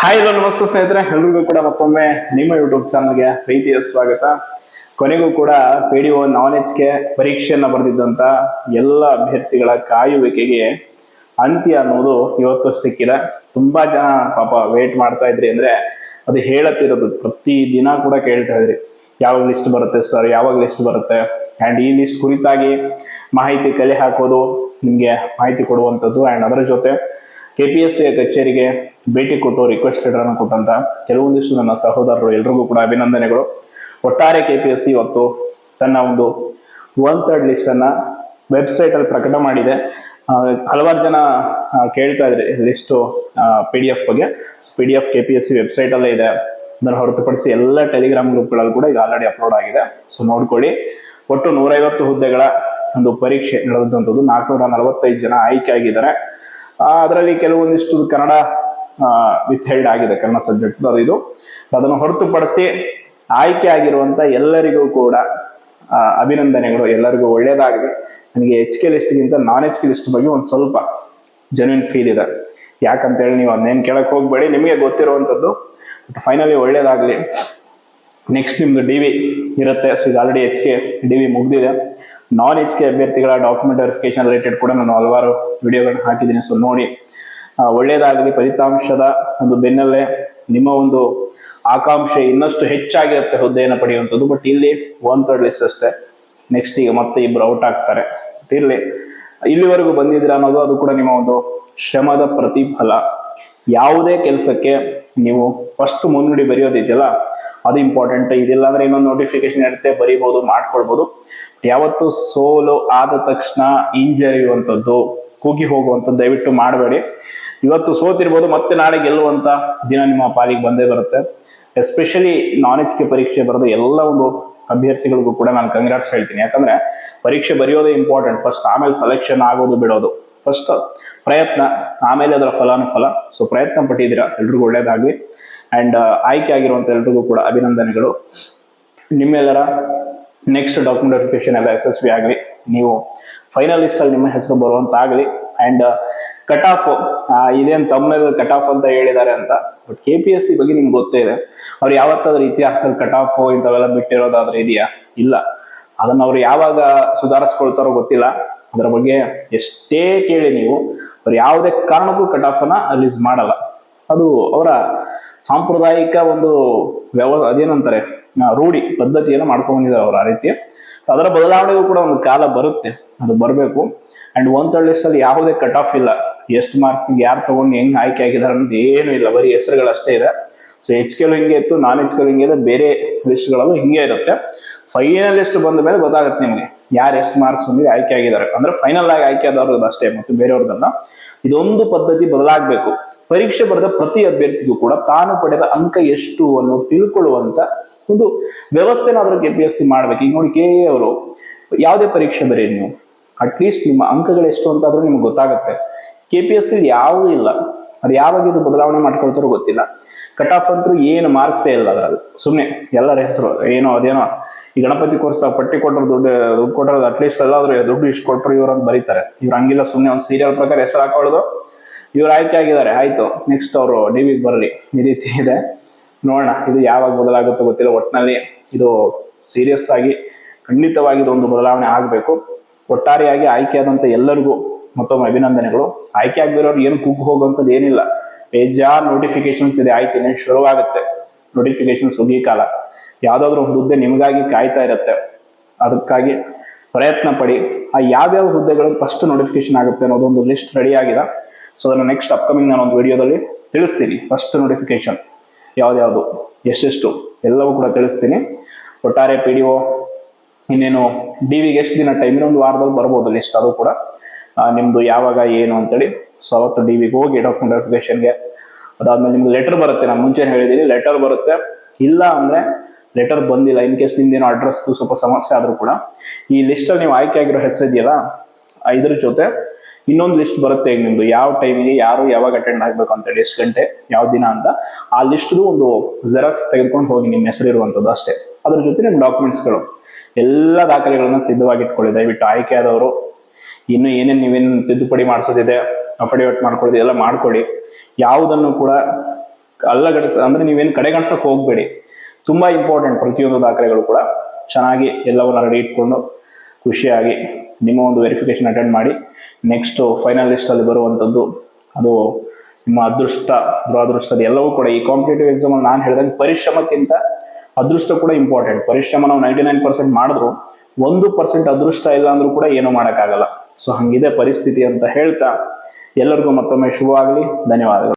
Hi hello ನಮಸ್ತೆ ಸ್ನೇಹಿತರೆ, ಎಲ್ರಿಗೂ ಕೂಡ ಮತ್ತೊಮ್ಮೆ ನಿಮ್ಮ ಯೂಟ್ಯೂಬ್ ಚಾನಲ್ಗೆ ಪ್ರೀತಿಯ ಸ್ವಾಗತ. ಕೊನೆಗೂ ಕೂಡ PDO ನಾಲೆಜ್ಗೆ ಪರೀಕ್ಷೆಯನ್ನ ಬರೆದಿದ್ದಂತ ಎಲ್ಲ ಅಭ್ಯರ್ಥಿಗಳ ಕಾಯುವಿಕೆಗೆ ಅಂತ್ಯ ಅನ್ನೋದು ಇವತ್ತು ಸಿಕ್ಕಿದೆ. ತುಂಬಾ ಜನ ಪಾಪ ವೇಟ್ ಮಾಡ್ತಾ ಇದ್ರಿ. ಅಂದ್ರೆ ಅದು ಹೇಳತ್ತಿರೋದು ಪ್ರತಿ ದಿನ ಕೂಡ ಕೇಳ್ತಾ ಇದ್ರಿ, ಯಾವಾಗ ಲಿಸ್ಟ್ ಬರುತ್ತೆ ಸರ್, ಯಾವಾಗ ಲಿಸ್ಟ್ ಬರುತ್ತೆ. ಅಂಡ್ ಈ ಲಿಸ್ಟ್ ಕುರಿತಾಗಿ ಮಾಹಿತಿ ಕಲೆ ಹಾಕೋದು, ನಿಮ್ಗೆ ಮಾಹಿತಿ ಕೊಡುವಂಥದ್ದು. ಅಂಡ್ ಅದರ ಜೊತೆ KPSC ಕಚೇರಿಗೆ ಭೇಟಿ ಕೊಟ್ಟು ರಿಕ್ವೆಸ್ಟ್ ಲೆಟರ್ ಅನ್ನು ಕೊಟ್ಟಂತ ಕೆಲವೊಂದಿಷ್ಟು ನನ್ನ ಸಹೋದರರು ಎಲ್ರಿಗೂ ಕೂಡ ಅಭಿನಂದನೆಗಳು. ಒಟ್ಟಾರೆ KPSC ಇವತ್ತು ತನ್ನ ಒಂದು 1/3 ಲಿಸ್ಟ್ ಅನ್ನ ವೆಬ್ಸೈಟ್ ಅಲ್ಲಿ ಪ್ರಕಟ ಮಾಡಿದೆ. ಹಲವಾರು ಜನ ಕೇಳ್ತಾ ಇದ್ರಿ ಲಿಸ್ಟ್ PDF ಬಗ್ಗೆ. PDF KPSC ವೆಬ್ಸೈಟ್ ಅಲ್ಲೇ ಇದೆ. ಅದನ್ನು ಹೊರತುಪಡಿಸಿ ಎಲ್ಲ ಟೆಲಿಗ್ರಾಮ್ ಗ್ರೂಪ್ಗಳಲ್ಲಿ ಕೂಡ ಈಗ ಆಲ್ರೆಡಿ ಅಪ್ಲೋಡ್ ಆಗಿದೆ. ಸೊ ನೋಡ್ಕೊಳ್ಳಿ. ಒಟ್ಟು 150 ಹುದ್ದೆಗಳ ಒಂದು ಪರೀಕ್ಷೆ ನಡೆದಂಥದ್ದು. 445 ಜನ ಆಯ್ಕೆ ಆಗಿದ್ದಾರೆ. ಅದರಲ್ಲಿ ಕೆಲವೊಂದಿಷ್ಟು ಕನ್ನಡ ವಿತ್ ಹೆಲ್ಡ್ ಆಗಿದೆ, ಕನ್ನಡ ಸಬ್ಜೆಕ್ಟ್ ಅದು ಇದು. ಅದನ್ನು ಹೊರತುಪಡಿಸಿ ಆಯ್ಕೆ ಆಗಿರುವಂತ ಎಲ್ಲರಿಗೂ ಕೂಡ ಅಭಿನಂದನೆಗಳು. ಎಲ್ಲರಿಗೂ ಒಳ್ಳೇದಾಗಲಿ. ನನಗೆ HK ಲಿಸ್ಟ್ಗಿಂತ ನಾನ್ HK ಲಿಸ್ಟ್ ಬಗ್ಗೆ ಒಂದು ಸ್ವಲ್ಪ ಜೆನ್ಯೂನ್ ಫೀಲ್ ಇದೆ. ಯಾಕಂತೇಳಿ ನೀವು ಅದನ್ನೇನು ಕೇಳಕ್ ಹೋಗ್ಬೇಡಿ, ನಿಮಗೆ ಗೊತ್ತಿರುವಂಥದ್ದು. ಫೈನಲಿ ಒಳ್ಳೇದಾಗ್ಲಿ. ನೆಕ್ಸ್ಟ್ ನಿಮ್ದು DV ಇರುತ್ತೆ. ಸೊ ಇದು ಆಲ್ರೆಡಿ HK DV ಮುಗ್ದಿದೆ. ನಾನ್ HK ಅಭ್ಯರ್ಥಿಗಳ ಡಾಕ್ಯುಮೆಂಟ್ ವೆರಿಫಿಕೇಶನ್ ರಿಲೇಟೆಡ್ ಕೂಡ ನಾನು ಹಲವಾರು ವಿಡಿಯೋಗಳನ್ನ ಹಾಕಿದ್ದೀನಿ. ಸೊ ನೋಡಿ, ಒಳ್ಳೇದಾಗಲಿ. ಫಲಿತಾಂಶದ ಒಂದು ಬೆನ್ನಲ್ಲೇ ನಿಮ್ಮ ಒಂದು ಆಕಾಂಕ್ಷೆ ಇನ್ನಷ್ಟು ಹೆಚ್ಚಾಗಿರುತ್ತೆ ಹುದ್ದೆಯನ್ನು ಪಡೆಯುವಂಥದ್ದು. ಬಟ್ ಇಲ್ಲಿ 1/3 ಲಿಸ್ಟ್ ಅಷ್ಟೇ. ನೆಕ್ಸ್ಟ್ ಈಗ ಮತ್ತೆ ಇಬ್ರು ಔಟ್ ಆಗ್ತಾರೆ. ಇಲ್ಲಿವರೆಗೂ ಬಂದಿದ್ದೀರಾ ಅನ್ನೋದು ಅದು ಕೂಡ ನಿಮ್ಮ ಒಂದು ಶ್ರಮದ ಪ್ರತಿಫಲ. ಯಾವುದೇ ಕೆಲಸಕ್ಕೆ ನೀವು ಫಸ್ಟ್ ಮುನ್ನುಡಿ ಬರೆಯೋದಿದೆಯಲ್ಲ, ಅದು ಇಂಪಾರ್ಟೆಂಟ್. ಇದಿಲ್ಲ ಅಂದ್ರೆ ಇನ್ನೊಂದು ನೋಟಿಫಿಕೇಶನ್ ಇರುತ್ತೆ, ಬರೀಬಹುದು, ಮಾಡ್ಕೊಳ್ಬಹುದು. ಯಾವತ್ತು ಸೋಲು ಆದ ತಕ್ಷಣ ಹಿಂಜರಿಯುವಂಥದ್ದು, ಕೂಗಿ ಹೋಗುವಂಥದ್ದು ದಯವಿಟ್ಟು ಮಾಡಬೇಡಿ. ಇವತ್ತು ಸೋತಿರ್ಬೋದು, ಮತ್ತೆ ನಾಳೆ ಗೆಲ್ಲುವಂತ ದಿನ ನಿಮ್ಮ ಪಾಲಿಗೆ ಬಂದೇ ಬರುತ್ತೆ. ಎಸ್ಪೆಷಲಿ ನಾನ್ HK ಪರೀಕ್ಷೆ ಬರೆದು ಎಲ್ಲ ಒಂದು ಅಭ್ಯರ್ಥಿಗಳಿಗೂ ಕೂಡ ನಾನು ಕಂಗ್ರಾಟ್ಸ್ ಹೇಳ್ತೀನಿ. ಯಾಕಂದ್ರೆ ಪರೀಕ್ಷೆ ಬರೆಯೋದೇ ಇಂಪಾರ್ಟೆಂಟ್ ಫಸ್ಟ್, ಆಮೇಲೆ ಸೆಲೆಕ್ಷನ್ ಆಗೋದು ಬಿಡೋದು. ಫಸ್ಟ್ ಪ್ರಯತ್ನ, ಆಮೇಲೆ ಅದರ ಫಲಾನುಫಲ. ಸೊ ಪ್ರಯತ್ನ ಪಟ್ಟಿದ್ದೀರಾ, ಎಲ್ರಿಗೂ ಒಳ್ಳೇದಾಗ್ಲಿ. ಅಂಡ್ ಆಯ್ಕೆ ಆಗಿರುವಂತ ಎಲ್ರಿಗೂ ಕೂಡ ಅಭಿನಂದನೆಗಳು. ನಿಮ್ಮೆಲ್ಲರ ನೆಕ್ಸ್ಟ್ ಡಾಕ್ಯುಮೆಂಟ್ ವೆರಿಫಿಕೇಶನ್ ಎಲ್ಲ ಯಶಸ್ವಿ ಆಗಲಿ. ನೀವು ಫೈನಲ್ ಲಿಸ್ಟ್ ಅಲ್ಲಿ ನಿಮ್ಮ ಹೆಸರು ಬರುವಂತಾಗಲಿ. ಅಂಡ್ ಕಟ್ ಆಫ್ ಇದೇನು ತಮ್ಮನೇಲಿ ಕಟ್ ಆಫ್ ಅಂತ ಹೇಳಿದ್ದಾರೆ ಅಂತ, ಬಟ್ KPSC ಬಗ್ಗೆ ನಿಮ್ಗೆ ಗೊತ್ತೇ ಇದೆ. ಅವ್ರು ಯಾವತ್ತಾದ್ರೂ ಇತಿಹಾಸದಲ್ಲಿ ಕಟ್ ಆಫ್ ಇಂಥವೆಲ್ಲ ಬಿಟ್ಟಿರೋದಾದ್ರೆ ಇದೆಯಾ? ಇಲ್ಲ. ಅದನ್ನ ಅವ್ರು ಯಾವಾಗ ಸುಧಾರಿಸ್ಕೊಳ್ತಾರೋ ಗೊತ್ತಿಲ್ಲ. ಅದರ ಬಗ್ಗೆ ಎಷ್ಟೇ ಕೇಳಿ ನೀವು, ಅವ್ರು ಯಾವುದೇ ಕಾರಣಕ್ಕೂ ಕಟ್ ಆಫ್ ಅನ್ನ ರಿಲೀಸ್ ಮಾಡಲ್ಲ. ಅದು ಅವರ ಸಾಂಪ್ರದಾಯಿಕ ಒಂದು ಅದೇನಂತಾರೆ ರೂಢಿ ಪದ್ಧತಿಯನ್ನು ಮಾಡ್ಕೊಂಡ್ ಬಂದಿದ್ದಾರೆ ಅವರು ಆ ರೀತಿ. ಅದರ ಬದಲಾವಣೆಗೂ ಕೂಡ ಒಂದು ಕಾಲ ಬರುತ್ತೆ, ಅದು ಬರಬೇಕು. ಅಂಡ್ 1/3 ಲಿಸ್ಟ್ ಅಲ್ಲಿ ಯಾವುದೇ ಕಟ್ ಆಫ್ ಇಲ್ಲ. ಎಷ್ಟು ಮಾರ್ಕ್ಸ್ ಯಾರು ತಗೊಂಡು ಹೆಂಗ್ ಆಯ್ಕೆ ಆಗಿದ್ದಾರೆ ಅನ್ನೋದು ಏನು ಇಲ್ಲ, ಬರೀ ಹೆಸರುಗಳಷ್ಟೇ ಇದೆ. ಸೊ HK ಹಿಂಗೆ ಇತ್ತು, ನಾನ್ HK ಹಿಂಗೆ ಇದೆ, ಬೇರೆ ಲಿಸ್ಟ್ಗಳಲ್ಲೂ ಹಿಂಗೆ ಇರುತ್ತೆ. ಫೈನಲ್ ಲಿಸ್ಟ್ ಬಂದ ಮೇಲೆ ಗೊತ್ತಾಗುತ್ತೆ ನಿಮಗೆ ಯಾರು ಎಷ್ಟು ಮಾರ್ಕ್ಸ್ ಹೊಂದಿ ಆಯ್ಕೆ ಆಗಿದ್ದಾರೆ. ಅಂದ್ರೆ ಫೈನಲ್ ಆಗಿ ಆಯ್ಕೆ ಆದವ್ರದ್ದು ಅಷ್ಟೇ, ಮತ್ತು ಬೇರೆಯವ್ರದಲ್ಲ. ಇದೊಂದು ಪದ್ಧತಿ ಬದಲಾಗಬೇಕು. ಪರೀಕ್ಷೆ ಬರೆದ ಪ್ರತಿ ಅಭ್ಯರ್ಥಿಗೂ ಕೂಡ ತಾನು ಪಡೆದ ಅಂಕ ಎಷ್ಟು ಅನ್ನೋದು ತಿಳ್ಕೊಳ್ಳುವಂತ ಒಂದು ವ್ಯವಸ್ಥೆನಾದ್ರೂ KPSC ಮಾಡ್ಬೇಕು. ಈಗ ನೋಡಿ, KA ಅವರು ಯಾವುದೇ ಪರೀಕ್ಷೆ ಬರೀರಿ, ನೀವು ಅಟ್ಲೀಸ್ಟ್ ನಿಮ್ಮ ಅಂಕಗಳು ಎಷ್ಟು ಅಂತ ಆದ್ರೂ ನಿಮ್ಗೆ ಗೊತ್ತಾಗುತ್ತೆ. KPSC ಯಾವುದೂ ಇಲ್ಲ. ಅದು ಯಾವಾಗ ಇದು ಬದಲಾವಣೆ ಮಾಡ್ಕೊಳ್ತಾರೋ ಗೊತ್ತಿಲ್ಲ. ಕಟ್ ಆಫ್ ಅಂತೂ ಏನು ಮಾರ್ಕ್ಸೇ ಇಲ್ಲ ಅದರಲ್ಲಿ. ಸುಮ್ಮನೆ ಎಲ್ಲರ ಹೆಸರು ಏನೋ ಅದೇನೋ. ಈ ಗಣಪತಿ ಕೋರ್ಸ್ದಾಗ ಪಟ್ಟಿ ಕೊಟ್ಟರು, ದುಡ್ಡು ಕೊಟ್ಟರು, ಅಟ್ಲೀಸ್ಟ್ ಎಲ್ಲಾದ್ರೂ ದುಡ್ಡು ಇಷ್ಟು ಕೊಟ್ಟರು ಇವ್ರು ಅಂತ ಬರೀತಾರೆ. ಇವ್ರು ಹಂಗಿಲ್ಲ, ಸುಮ್ಮನೆ ಒಂದು ಸೀರಿಯಲ್ ಪ್ರಕಾರ ಹೆಸರು ಹಾಕೊಳ್ಳೋದು. ಇವ್ರು ಆಯ್ಕೆ ಆಗಿದ್ದಾರೆ, ಆಯ್ತು, ನೆಕ್ಸ್ಟ್ ಅವರು DVಗೆ ಬರಲಿ, ಈ ರೀತಿ ಇದೆ. ನೋಡೋಣ ಇದು ಯಾವಾಗ ಬದಲಾಗುತ್ತೋ ಗೊತ್ತಿಲ್ಲ. ಒಟ್ಟಿನಲ್ಲಿ ಇದು ಸೀರಿಯಸ್ ಆಗಿ ಖಂಡಿತವಾಗಿ ಇದೊಂದು ಬದಲಾವಣೆ ಆಗಬೇಕು. ಒಟ್ಟಾರೆಯಾಗಿ ಆಯ್ಕೆ ಆದಂತ ಎಲ್ಲರಿಗೂ ಮತ್ತೊಮ್ಮೆ ಅಭಿನಂದನೆಗಳು. ಆಯ್ಕೆ ಆಗಿರೋರು ಏನು ಕುಗ್ಗು ಹೋಗುವಂಥದ್ದು ಏನಿಲ್ಲ. ಬೇಜಾರ್ ನೋಟಿಫಿಕೇಶನ್ಸ್ ಇದೆ, ಆಯ್ತು, ಇನ್ನೇನು ಶುರುವಾಗುತ್ತೆ ನೋಟಿಫಿಕೇಶನ್ ಸುಗ್ಗಿ ಕಾಲ. ಯಾವ್ದಾದ್ರು ಒಂದು ಹುದ್ದೆ ನಿಮಗಾಗಿ ಕಾಯ್ತಾ ಇರುತ್ತೆ. ಅದಕ್ಕಾಗಿ ಪ್ರಯತ್ನ ಪಡಿ. ಆ ಯಾವ್ಯಾವ ಹುದ್ದೆಗಳು ಫಸ್ಟ್ ನೋಟಿಫಿಕೇಶನ್ ಆಗುತ್ತೆ ಅನ್ನೋದೊಂದು ಲಿಸ್ಟ್ ರೆಡಿ ಆಗಿದೆ. ಸೊ ಅದನ್ನು ನೆಕ್ಸ್ಟ್ ಅಪ್ಕಮಿಂಗ್ ನಾನು ಒಂದು ವಿಡಿಯೋದಲ್ಲಿ ತಿಳಿಸ್ತೀನಿ. ಫಸ್ಟ್ ನೋಟಿಫಿಕೇಶನ್ ಯಾವ್ದ್ಯಾವುದು, ಎಷ್ಟೆಷ್ಟು ಎಲ್ಲವೂ ಕೂಡ ತಿಳಿಸ್ತೀನಿ. ಒಟ್ಟಾರೆ PDO ಇನ್ನೇನು DVಗೆ ಎಷ್ಟು ದಿನ ಟೈಮ್, ಇನ್ನೊಂದು ವಾರದಲ್ಲಿ ಬರ್ಬೋದು ಲಿಸ್ಟ್. ಅದು ಕೂಡ ನಿಮ್ದು ಯಾವಾಗ ಏನು ಅಂತೇಳಿ. ಸೊ ಅವತ್ತು DVಗೆ ಹೋಗಿ ಡಾಕ್ಯುಮೆಂಟ್ ವೆರಿಫಿಕೇಶನ್ಗೆ. ಅದಾದ್ಮೇಲೆ ನಿಮ್ಗೆ ಲೆಟರ್ ಬರುತ್ತೆ. ನಾನು ಮುಂಚೆ ಹೇಳಿದ್ದೀನಿ, ಲೆಟರ್ ಬರುತ್ತೆ. ಇಲ್ಲ ಅಂದ್ರೆ ಲೆಟರ್ ಬಂದಿಲ್ಲ, ಇನ್ ಕೇಸ್ ನಿಮ್ದೇನೋ ಅಡ್ರೆಸ್ ಸ್ವಲ್ಪ ಸಮಸ್ಯೆ ಆದ್ರೂ ಕೂಡ ಈ ಲಿಸ್ಟಲ್ಲಿ ನೀವು ಆಯ್ಕೆ ಆಗಿರೋ ಹೆಸರು ಇದೆಯಲ್ಲ, ಇದ್ರ ಜೊತೆ ಇನ್ನೊಂದು ಲಿಸ್ಟ್ ಬರುತ್ತೆ. ಈಗ ನಿಮ್ದು ಯಾವ ಟೈಮಿಗೆ ಯಾರು ಯಾವಾಗ ಅಟೆಂಡ್ ಆಗ್ಬೇಕು ಅಂತೇಳಿ, ಎಷ್ಟು ಗಂಟೆ ಯಾವ ದಿನ ಅಂತ ಆ ಲಿಸ್ಟ್ ಒಂದು ಜೆರಾಕ್ಸ್ ತೆಗೆದುಕೊಂಡು ಹೋಗಿ ನಿಮ್ಮ ಹೆಸರು ಇರುವಂಥದ್ದು ಅಷ್ಟೇ. ಅದ್ರ ಜೊತೆ ನಿಮ್ಮ ಡಾಕ್ಯುಮೆಂಟ್ಸ್ಗಳು ಎಲ್ಲ ದಾಖಲೆಗಳನ್ನ ಸಿದ್ಧವಾಗಿಟ್ಕೊಳ್ಳಿ. ದಯವಿಟ್ಟು ಆಯ್ಕೆ ಆದವರು ಇನ್ನು ಏನೇನು ನೀವೇನು ತಿದ್ದುಪಡಿ ಮಾಡಿಸೋದಿದೆ, ಅಫಿಡೇವಿಟ್ ಮಾಡ್ಕೊಳ್ಳೋದು ಎಲ್ಲ ಮಾಡ್ಕೊಳ್ಳಿ. ಯಾವುದನ್ನು ಕೂಡ ಅಲ್ಲಗಡಿಸ ಅಂದ್ರೆ ನೀವೇನು ಕಡೆಗಣಿಸಕ್ಕೆ ಹೋಗ್ಬೇಡಿ. ತುಂಬಾ ಇಂಪಾರ್ಟೆಂಟ್ ಪ್ರತಿಯೊಂದು ದಾಖಲೆಗಳು ಕೂಡ. ಚೆನ್ನಾಗಿ ಎಲ್ಲವನ್ನ ರೆಡಿ ಇಟ್ಕೊಂಡು ಖುಷಿಯಾಗಿ ನಿಮ್ಮ ಒಂದು ವೆರಿಫಿಕೇಶನ್ ಅಟೆಂಡ್ ಮಾಡಿ. ನೆಕ್ಸ್ಟ್ ಫೈನಲ್ ಲಿಸ್ಟ್ ಅಲ್ಲಿ ಬರುವಂಥದ್ದು ಅದು ನಿಮ್ಮ ಅದೃಷ್ಟ ದುರಾದೃಷ್ಟದ ಎಲ್ಲವೂ ಕೂಡ. ಈ ಕಾಂಪಿಟೇಟಿವ್ ಎಕ್ಸಾಮ್ ಅಲ್ಲಿ ನಾನು ಹೇಳಿದಂಗೆ ಪರಿಶ್ರಮಕ್ಕಿಂತ ಅದೃಷ್ಟ ಕೂಡ ಇಂಪಾರ್ಟೆಂಟ್. ಪರಿಶ್ರಮ ನಾವು 99% ಮಾಡಿದ್ರು 1% ಅದೃಷ್ಟ ಇಲ್ಲ ಅಂದ್ರೂ ಕೂಡ ಏನೂ ಮಾಡೋಕ್ಕಾಗಲ್ಲ. ಸೊ ಹಂಗಿದೆ ಪರಿಸ್ಥಿತಿ ಅಂತ ಹೇಳ್ತಾ ಎಲ್ಲರಿಗೂ ಮತ್ತೊಮ್ಮೆ ಶುಭವಾಗಲಿ. ಧನ್ಯವಾದಗಳು.